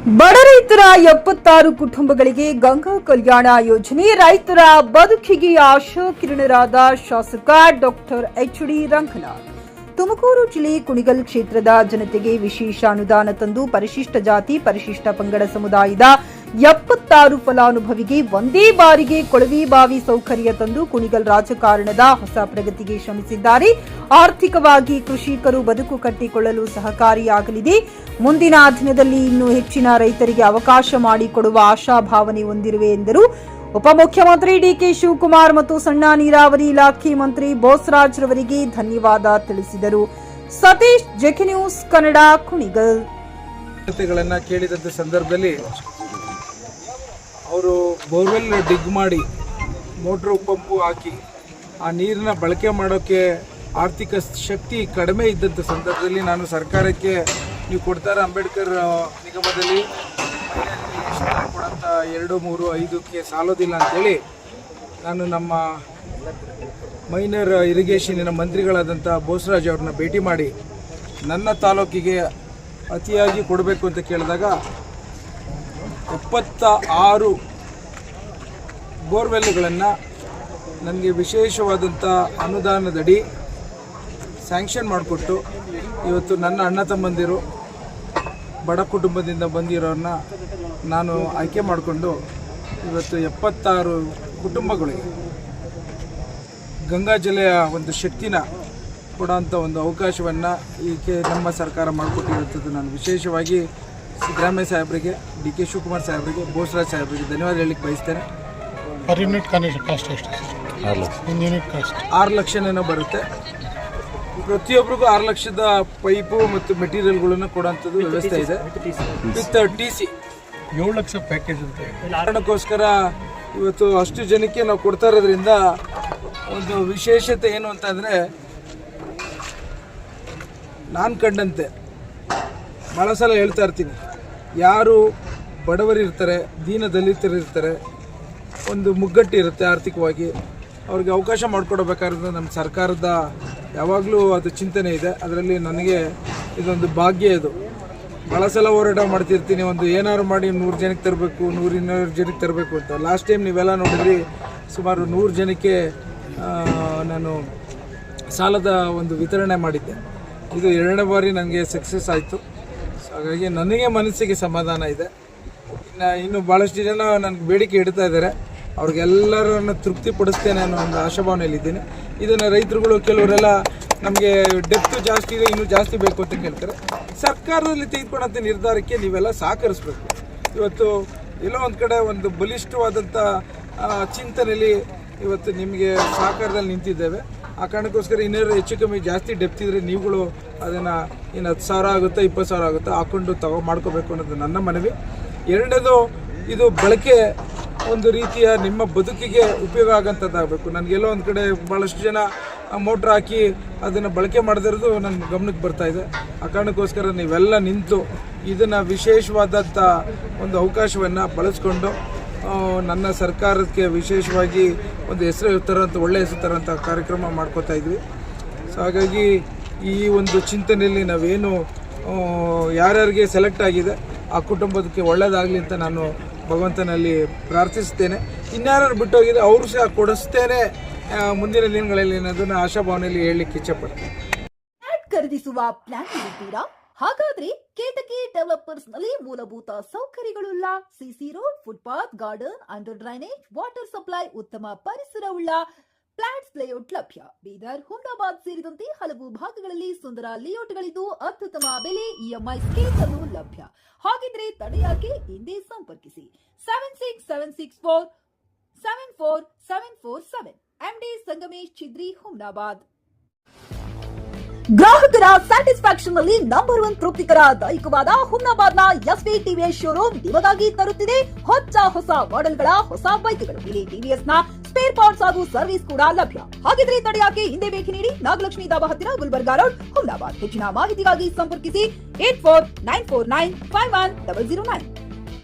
ಬಡ ರೈತರ 76 ಕುಟುಂಬಗಳಿಗೆ ಗಂಗಾ ಕಲ್ಯಾಣ ಯೋಜನೆ ರೈತರ ಬದುಕಿಗೆ ಆಶಾ ಕಿರಣರಾದ ಶಾಸಕ ಡಾಕ್ಟರ್ ಎಚ್.ಡಿ. ರಂಗನಾಥ್. ತುಮಕೂರು ಜಿಲ್ಲೆ ಕುಣಿಗಲ್ ಕ್ಷೇತ್ರದ ಜನತೆಗೆ ವಿಶೇಷ ಅನುದಾನ ತಂದು ಪರಿಶಿಷ್ಟ ಜಾತಿ ಪರಿಶಿಷ್ಟ ಪಂಗಡ ಸಮುದಾಯದ 76 ಫಲಾನುಭವಿಗೆ ಒಂದೇ ಬಾರಿಗೆ ಕೊಳವೆ ಬಾವಿ ಸೌಕರ್ಯ ತಂದು ಕುಣಿಗಲ್ ರಾಜಕಾರಣದ ಹೊಸ ಪ್ರಗತಿಗೆ ಶ್ರಮಿಸಿದ್ದಾರೆ. ಆರ್ಥಿಕವಾಗಿ ಕೃಷಿಕರು ಬದುಕು ಕಟ್ಟಿಕೊಳ್ಳಲು ಸಹಕಾರಿಯಾಗಲಿದೆ. ಮುಂದಿನ ದಿನದಲ್ಲಿ ಇನ್ನೂ ಹೆಚ್ಚಿನ ರೈತರಿಗೆ ಅವಕಾಶ ಮಾಡಿಕೊಡುವ ಆಶಾಭಾವನೆ ಹೊಂದಿರುವೆ ಎಂದರು. ಉಪಮುಖ್ಯಮಂತ್ರಿ ಡಿಕೆ ಶಿವಕುಮಾರ್ ಮತ್ತು ಸಣ್ಣ ನೀರಾವರಿ ಇಲಾಖೆ ಮಂತ್ರಿ ಬೋಸರಾಜ್ ರವರಿಗೆ ಧನ್ಯವಾದ ತಿಳಿಸಿದರು. Satish, JK news Kannada, Kunigal. ಕೇಳಿದಂತ ಸಂದರ್ಭದಲ್ಲಿ ಅವರು ಬೋರ್ವೆಲ್ ಡಿಗ್ ಮಾಡಿ ಮೋಟ್ರು ಪಂಪು ಹಾಕಿ ಆ ನೀರನ್ನ ಬಳಕೆ ಮಾಡೋಕ್ಕೆ ಆರ್ಥಿಕ ಶಕ್ತಿ ಕಡಿಮೆ ಇದ್ದಂಥ ಸಂದರ್ಭದಲ್ಲಿ ನಾನು ಸರ್ಕಾರಕ್ಕೆ ನೀವು ಕೊಡ್ತಾರೆ ಅಂಬೇಡ್ಕರ್ ನಿಗಮದಲ್ಲಿ ಕೊಡಂಥ 2, 3, 5ಕ್ಕೆ ಸಾಲೋದಿಲ್ಲ ಅಂಥೇಳಿ ನಾನು ನಮ್ಮ ಮೈನರ್ ಇರಿಗೇಷನಿನ ಮಂತ್ರಿಗಳಾದಂಥ ಬೋಸರಾಜ್ ಅವ್ರನ್ನ ಭೇಟಿ ಮಾಡಿ ನನ್ನ ತಾಲೂಕಿಗೆ ಅತಿಯಾಗಿ ಕೊಡಬೇಕು ಅಂತ ಕೇಳಿದಾಗ 76 ಬೋರ್ವೆಲ್ಗಳನ್ನು ನನಗೆ ವಿಶೇಷವಾದಂಥ ಅನುದಾನದಡಿ ಸ್ಯಾಂಕ್ಷನ್ ಮಾಡಿಕೊಟ್ಟು ಇವತ್ತು ನನ್ನ ಅಣ್ಣ ತಮ್ಮಂದಿರು ಬಡ ಕುಟುಂಬದಿಂದ ಬಂದಿರೋರನ್ನ ನಾನು ಆಯ್ಕೆ ಮಾಡಿಕೊಂಡು ಇವತ್ತು 76 ಕುಟುಂಬಗಳಿಗೆ ಗಂಗಾ ಜಲೆಯ ಒಂದು ಶಕ್ತಿನ ಕೊಡೋಂಥ ಒಂದು ಅವಕಾಶವನ್ನು ನಮ್ಮ ಸರ್ಕಾರ ಮಾಡಿಕೊಟ್ಟಿರುತ್ತದೆ. ನಾನು ವಿಶೇಷವಾಗಿ ಸಿದ್ದರಾಮಯ್ಯ ಸಾಹೇಬರಿಗೆ, ಡಿ ಕೆ ಶಿವಕುಮಾರ್ ಸಾಹೇಬರಿಗೆ, ಬೋಸರಾಜ್ ಸಾಹೇಬರಿಗೆ ಧನ್ಯವಾದ ಹೇಳಲಿಕ್ಕೆ ಬಯಸ್ತೇನೆ. 6 ಲಕ್ಷನೇನೋ ಬರುತ್ತೆ. ಪ್ರತಿಯೊಬ್ಬರಿಗೂ 6 ಲಕ್ಷದ ಪೈಪು ಮತ್ತು ಮೆಟೀರಿಯಲ್ಗಳನ್ನು ಕೊಡೋಂಥದ್ದು ವ್ಯವಸ್ಥೆ ಇದೆ. ವಿತ್ TC 7 ಲಕ್ಷ ಪ್ಯಾಕೇಜ್ ಅಂತ ಕಾರಣಕ್ಕೋಸ್ಕರ ಇವತ್ತು ಅಷ್ಟು ಜನಕ್ಕೆ ನಾವು ಕೊಡ್ತಾ ಇರೋದ್ರಿಂದ ಒಂದು ವಿಶೇಷತೆ ಏನು ಅಂತಂದರೆ, ನಾನು ಕಂಡಂತೆ ಭಾಳ ಸಲ ಹೇಳ್ತಾ ಇರ್ತೀನಿ, ಯಾರು ಬಡವರಿರ್ತಾರೆ, ದೀನ ದಲಿತರಿರ್ತಾರೆ, ಒಂದು ಮುಗ್ಗಟ್ಟು ಇರುತ್ತೆ ಆರ್ಥಿಕವಾಗಿ, ಅವ್ರಿಗೆ ಅವಕಾಶ ಮಾಡಿಕೊಡ್ಬೇಕಾದ್ರೆ ನಮ್ಮ ಸರ್ಕಾರದ ಯಾವಾಗಲೂ ಅದು ಚಿಂತನೆ ಇದೆ. ಅದರಲ್ಲಿ ನನಗೆ ಇದೊಂದು ಭಾಗ್ಯ. ಇದು ಭಾಳ ಸಲ ಹೋರಾಟ ಮಾಡ್ತಿರ್ತೀನಿ, ಒಂದು ಏನಾದ್ರು ಮಾಡಿ 100 ಜನಕ್ಕೆ ತರಬೇಕು, 100-200 ಜನಕ್ಕೆ ತರಬೇಕು ಅಂತ. ಲಾಸ್ಟ್ ಟೈಮ್ ನೀವೆಲ್ಲ ನೋಡಿದ್ರಿ, ಸುಮಾರು 100 ಜನಕ್ಕೆ ನಾನು ಸಾಲದ ಒಂದು ವಿತರಣೆ ಮಾಡಿದ್ದೆ. ಇದು 2ನೇ ಬಾರಿ ನನಗೆ ಸಕ್ಸಸ್ ಆಯಿತು. ಹಾಗಾಗಿ ನನಗೆ ಮನಸ್ಸಿಗೆ ಸಮಾಧಾನ ಇದೆ. ಇನ್ನು ಭಾಳಷ್ಟು ಜನ ನನಗೆ ಬೇಡಿಕೆ ಇಡ್ತಾ ಇದ್ದಾರೆ, ಅವ್ರಿಗೆಲ್ಲರನ್ನು ತೃಪ್ತಿಪಡಿಸ್ತೇನೆ ಅನ್ನೋ ಒಂದು ಆಶಾಭಾವನೆಯಲ್ಲಿದ್ದೀನಿ. ಇದನ್ನು ರೈತರುಗಳು ಕೆಲವರೆಲ್ಲ ನಮಗೆ ಡೆಪ್ತು ಜಾಸ್ತಿ ಇದೆ, ಇನ್ನೂ ಜಾಸ್ತಿ ಬೇಕು ಅಂತ ಕೇಳ್ತಾರೆ. ಸರ್ಕಾರದಲ್ಲಿ ತೆಗೆದುಕೊಂಡಂಥ ನಿರ್ಧಾರಕ್ಕೆ ನೀವೆಲ್ಲ ಸಹಕರಿಸಬೇಕು. ಇವತ್ತು ಎಲ್ಲೋ ಒಂದು ಕಡೆ ಒಂದು ಬಲಿಷ್ಠವಾದಂಥ ಚಿಂತನೆಯಲ್ಲಿ ಇವತ್ತು ನಿಮಗೆ ಸಹಕಾರದಲ್ಲಿ ನಿಂತಿದ್ದೇವೆ. ಆ ಕಾರಣಕ್ಕೋಸ್ಕರ ಇನ್ನೇನು ಹೆಚ್ಚು ಕಮ್ಮಿ ಜಾಸ್ತಿ ಡೆಪ್ತ್ ಇದ್ದರೆ ನೀವುಗಳು ಅದನ್ನು ಇನ್ನು 10,000 ಆಗುತ್ತಾ 20,000 ಆಗುತ್ತಾ ಹಾಕ್ಕೊಂಡು ಮಾಡ್ಕೋಬೇಕು ಅನ್ನೋದು ನನ್ನ ಮನವಿ. 2ನೇದು, ಇದು ಬಳಕೆ ಒಂದು ರೀತಿಯ ನಿಮ್ಮ ಬದುಕಿಗೆ ಉಪಯೋಗ ಆಗೋಂಥದ್ದಾಗಬೇಕು. ನನಗೆಲ್ಲೋ ಒಂದು ಕಡೆ ಭಾಳಷ್ಟು ಜನ ಮೋಟ್ರ್ ಹಾಕಿ ಅದನ್ನು ಬಳಕೆ ಮಾಡದಿರೋದು ನನ್ನ ಗಮನಕ್ಕೆ ಬರ್ತಾ ಇದೆ. ಆ ಕಾರಣಕ್ಕೋಸ್ಕರ ನೀವೆಲ್ಲ ನಿಂತು ಇದನ್ನು ವಿಶೇಷವಾದಂಥ ಒಂದು ಅವಕಾಶವನ್ನು ಬಳಸ್ಕೊಂಡು ನನ್ನ ಸರ್ಕಾರಕ್ಕೆ ವಿಶೇಷವಾಗಿ ಒಂದು ಹೆಸರು ತರೋಂಥ, ಒಳ್ಳೆಯ ಹೆಸರು ತರೋಂಥ ಕಾರ್ಯಕ್ರಮ ಮಾಡ್ಕೋತಾ ಇದ್ವಿ. ಸೊ ಹಾಗಾಗಿ ಈ ಒಂದು ಚಿಂತನೆಯಲ್ಲಿ ನಾವೇನು ಯಾರ್ಯಾರಿಗೆ ಸೆಲೆಕ್ಟ್ ಆಗಿದೆ ಆ ಕುಟುಂಬಕ್ಕೆ ಒಳ್ಳೆಯದಾಗಲಿ ಅಂತ ನಾನು ಭಗವಂತನಲ್ಲಿ ಪ್ರಾರ್ಥಿಸ್ತೇನೆ. ಇನ್ಯಾರು ಬಿಟ್ಟೋಗಿದೆ ಅವರು ಸಹ ಕೊಡಿಸ್ತೇನೆ ಮುಂದಿನ ದಿನಗಳಲ್ಲಿ ಅನ್ನೋದನ್ನು ಆಶಾಭಾವನೆಯಲ್ಲಿ ಹೇಳಲಿಕ್ಕೆ ಇಚ್ಛೆಪಡ್ತೇನೆ. ಖರೀದಿಸುವ ಪ್ಲಾನ್ ಇದ್ದೀರಾ? ಹಾಗಾದ್ರೆ ಕೇತಕಿ ಡೆವಲಪರ್ಸ್ ನಲ್ಲಿ ಮೂಲಭೂತ ಸೌಕರ್ಯಗಳುಳ್ಳ CC road, footpath, garden, under drainage, water supply, ಉತ್ತಮ ಪರಿಸರವುಳ್ಳ ಫ್ಲಾಟ್ಸ್ ಲೇಔಟ್ ಲಭ್ಯ. ಬೀದರ್, ಹುಮ್ನಾಬಾದ್ ಸೇರಿದಂತೆ ಹಲವು ಭಾಗಗಳಲ್ಲಿ ಸುಂದರ ಲೇಔಟ್ಗಳಿದ್ದು ಅತ್ಯುತ್ತಮ ಬೆಲೆ, EMI ಸ್ಕೀಮ್ ಅನ್ನು ಲಭ್ಯ. ಹಾಗಿದ್ರೆ ತಡೆಯಾಕೆ? ಹಿಂದೆ ಸಂಪರ್ಕಿಸಿ 7676474747 MD ಸಂಗಮೇಶ್ ಚಿದ್ರಿ, ಹುಮ್ನಾಬಾದ್. ಗ್ರಾಹಕರ ಸ್ಯಾಟಿಸ್ಫ್ಯಾಕ್ಷನ್ ನಲ್ಲಿ ನಂಬರ್ 1 ತೃಪ್ತಿಕರ ದೈಹಿಕವಾದ ಹುಮ್ನಾಬಾದ್ನ SV TVS ಶೋರೂಮ್ ನಿಮಗಾಗಿ ತರುತ್ತಿದೆ ಹೊಸ ಮಾಡೆಲ್ಗಳ ಹೊಸ ಬೈಕ್ಗಳು. ಇಲ್ಲಿ TVS ನ ಸ್ಪೇರ್ ಪಾರ್ಟ್ಸ್ ಹಾಗೂ ಸರ್ವಿಸ್ ಕೂಡ ಲಭ್ಯ. ಹಾಗಿದ್ರೆ ತಡೆಯಾಕೆ? ಹಿಂದೆ ಭೇಟಿ ನೀಡಿ, ನಾಗಲಕ್ಷ್ಮಿ ಧಾಬಾ ಹತ್ತಿರ, ಗುಲ್ಬರ್ಗಾ ರೋಡ್, ಹುಮ್ನಾಬಾದ್. ಹೆಚ್ಚಿನ ಮಾಹಿತಿಗಾಗಿ ಸಂಪರ್ಕಿಸಿ 8494951009.